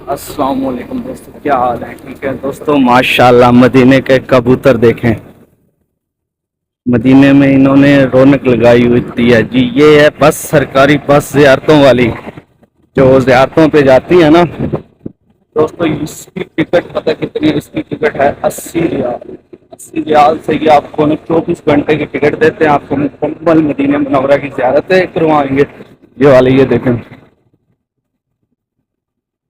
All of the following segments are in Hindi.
अस्सलाम वालेकुम दोस्तों, क्या हाल है? ठीक है दोस्तों, माशाल्लाह मदीने के कबूतर देखें। मदीने में इन्होंने रौनक लगाई हुई है जी। ये है बस, सरकारी बस ज़ियारतों वाली, जो ज़ियारतों पे जाती है ना दोस्तों। इसकी टिकट पता कितनी है? इसकी टिकट है 80 रियाल। 80 रियाल से ये आपको ना 24 घंटे की टिकट देते हैं, आपको मुकम्मल मदीने मुनव्वरा की ज़ियारतें करवाएंगे। ये वाली ये देखें,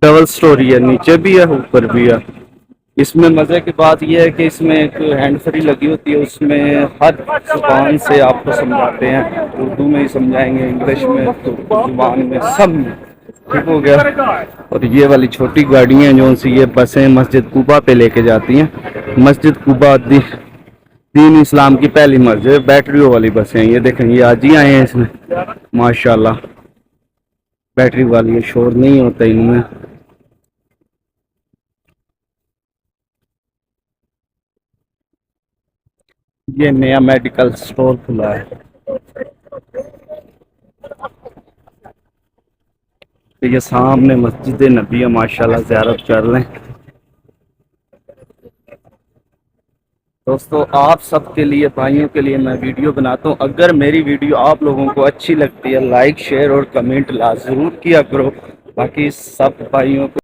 डबल स्टोरी है, नीचे भी है ऊपर भी है। इसमें मज़े की बात यह है कि इसमें एक हैंड फ्री लगी होती है, उसमें हर जुबान से आपको समझाते हैं। उर्दू में ही समझाएंगे, इंग्लिश में, तो जुबान में, सब में। ठीक हो गया। और ये वाली छोटी गाड़ियाँ जो सी ये बसें मस्जिद कुबा पे लेके जाती हैं। मस्जिद कुबा दीन इस्लाम की पहली मस्जिद, बैटरियों वाली बसें हैं। ये देखें, ये आज ही आए हैं इसमें, माशाल्लाह। बैटरी वाली है, शोर नहीं होता इनमें। ये नया मेडिकल स्टोर खुला है। तो ये सामने मस्जिद नबी है, माशाल्लाह, ज़ियारत कर लें दोस्तों। आप सबके लिए, भाइयों के लिए मैं वीडियो बनाता हूँ। अगर मेरी वीडियो आप लोगों को अच्छी लगती है, लाइक शेयर और कमेंट ला ज़रूर किया करो। बाकी सब भाइयों को